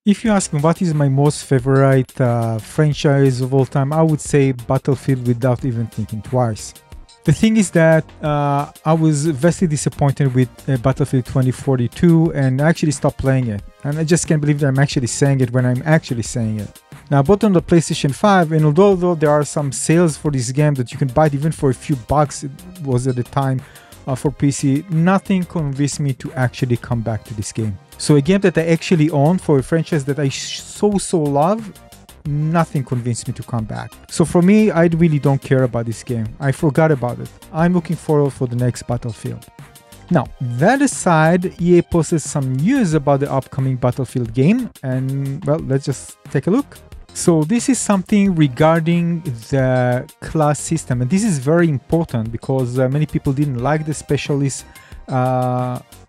If you ask me what is my most favorite franchise of all time, I would say Battlefield without even thinking twice. The thing is that I was vastly disappointed with Battlefield 2042 and I actually stopped playing it. And I just can't believe that I'm actually saying it when I'm actually saying it. Now, I bought on the PlayStation 5, and although there are some sales for this game that you can buy it even for a few bucks, it was at the time for PC, nothing convinced me to actually come back to this game. So a game that I actually own for a franchise that I so love, nothing convinced me to come back. So for me, I really don't care about this game. I forgot about it. I'm looking forward for the next Battlefield. Now, that aside, EA posted some news about the upcoming Battlefield game, and well, let's just take a look. So this is something regarding the class system, and this is very important because many people didn't like the specialist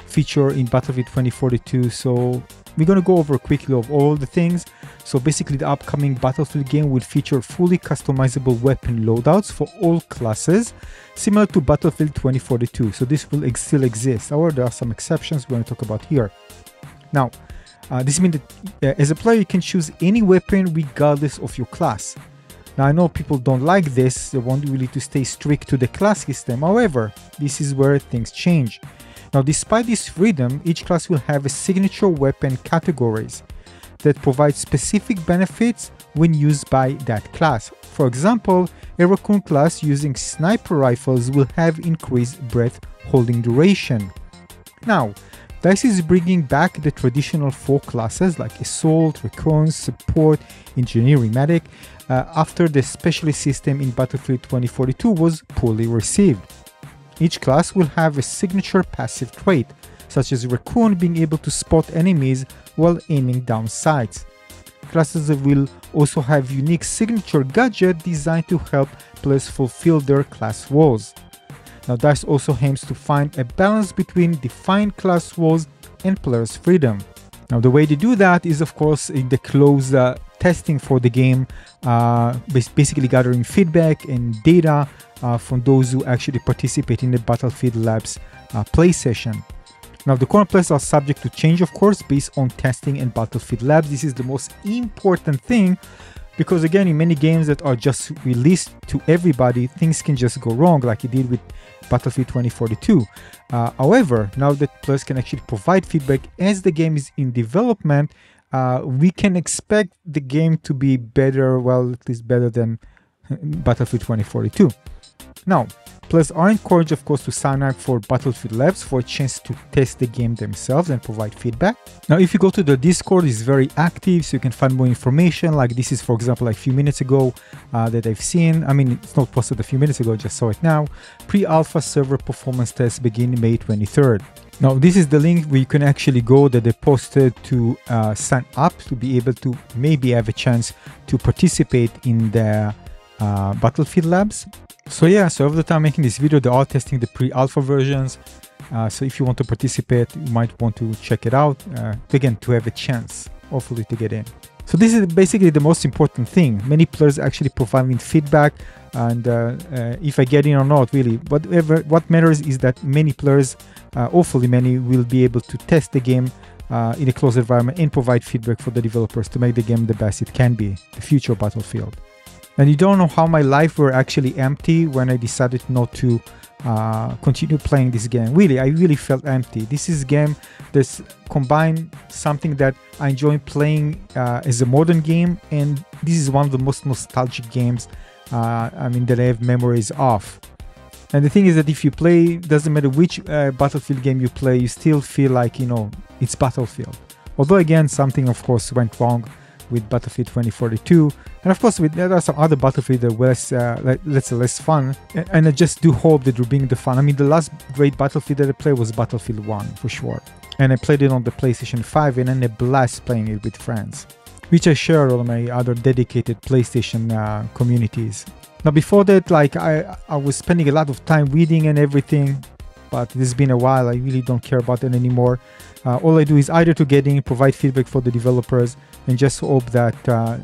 feature in Battlefield 2042. So we're going to go over quickly of all the things. So basically the upcoming Battlefield game will feature fully customizable weapon loadouts for all classes, similar to Battlefield 2042. So this will still exist. However, there are some exceptions we're going to talk about here. Now, this means that as a player, you can choose any weapon regardless of your class. Now, I know people don't like this, they want really to stay strict to the class system. However, this is where things change. Now, despite this freedom, each class will have a signature weapon categories that provide specific benefits when used by that class. For example, a Raccoon class using sniper rifles will have increased breath holding duration. Now, DICE is bringing back the traditional 4 classes like Assault, Recon, Support, Engineering, Medic, after the specialist system in Battlefield 2042 was poorly received. Each class will have a signature passive trait, such as Raccoon being able to spot enemies while aiming down sights. Classes will also have unique signature gadgets designed to help players fulfill their class roles. Now, DICE also aims to find a balance between defined class roles and players' freedom. Now, the way they do that is, of course, in the closed testing for the game, basically gathering feedback and data from those who actually participate in the Battlefield Labs play session. Now, the current players are subject to change, of course, based on testing and Battlefield Labs. This is the most important thing because, again, in many games that are just released to everybody, things can just go wrong like it did with Battlefield 2042. However, now that players can actually provide feedback as the game is in development, we can expect the game to be better, well, at least better than Battlefield 2042. Now, players are encouraged, of course, to sign up for Battlefield Labs for a chance to test the game themselves and provide feedback. Now, if you go to the Discord, it's very active, so you can find more information. Like this is, for example, like a few minutes ago that I've seen. I mean, it's not posted a few minutes ago, I just saw it now. Pre-alpha server performance tests begin May 23rd. Now, this is the link where you can actually go that they posted to sign up to be able to maybe have a chance to participate in the Battlefield Labs. So yeah, so over the time making this video, they are testing the pre-alpha versions. So if you want to participate, you might want to check it out, again, to have a chance, hopefully, to get in. So this is basically the most important thing. Many players actually providing feedback, and if I get in or not, really, what matters is that many players, hopefully many, will be able to test the game in a closed environment and provide feedback for the developers to make the game the best it can be, the future Battlefield. And you don't know how my life were actually empty when I decided not to continue playing this game. Really, I really felt empty. This is a game that's combined something that I enjoy playing as a modern game, and this is one of the most nostalgic games that I have memories of. And the thing is that if you play, doesn't matter which Battlefield game you play, you still feel like, it's Battlefield. Although again, something of course went wrong with Battlefield 2042, and of course there are some other Battlefield that were less fun, and I just do hope that you're bringing the fun. I mean, the last great Battlefield that I played was Battlefield 1 for sure, and I played it on the PlayStation 5 and I had a blast playing it with friends, which I share on my other dedicated PlayStation communities. Now before that, I was spending a lot of time reading and everything, but this has been a while. I really don't care about it anymore. All I do is either to get in, provide feedback for the developers, and just hope that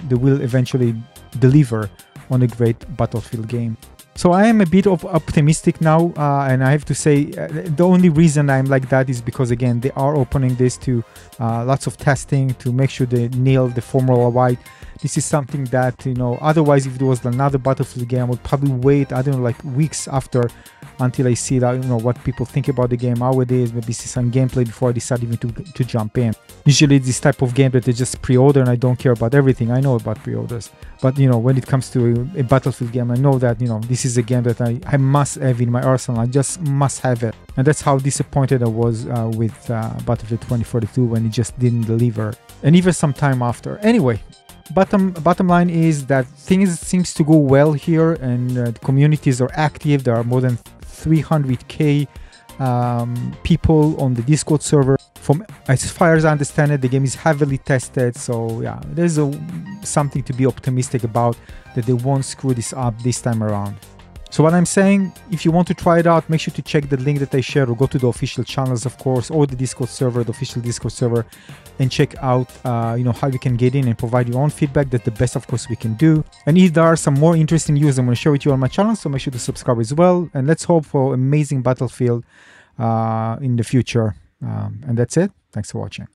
they will eventually deliver on a great Battlefield game. So I am a bit of optimistic now, and I have to say the only reason I'm like that is because, again, they are opening this to lots of testing to make sure they nail the Formula White. This is something that, you know, otherwise if there was another Battlefield game, I would probably wait, I don't know, like weeks after until I see that, you know, what people think about the game, how it is, maybe see some gameplay before I decide even to jump in. Usually it's this type of game that they just pre-order and I don't care about everything. I know about pre-orders. But, you know, when it comes to a Battlefield game, I know that, you know, this is a game that I must have in my arsenal. I just must have it. And that's how disappointed I was with Battlefield 2042 when it just didn't deliver. And even some time after. Anyway, bottom line is that things seems to go well here, and the communities are active. There are more than 300k people on the Discord server. From as far as I understand it, the game is heavily tested, so yeah, there's something to be optimistic about, that they won't screw this up this time around. So what I'm saying, if you want to try it out, make sure to check the link that I shared, or go to the official channels, of course, or the Discord server, the official Discord server, and check out you know, how you can get in and provide your own feedback. That's the best, of course, we can do. And if there are some more interesting news, I'm going to share with you on my channel, so make sure to subscribe as well. And let's hope for amazing Battlefield in the future. And that's it. Thanks for watching.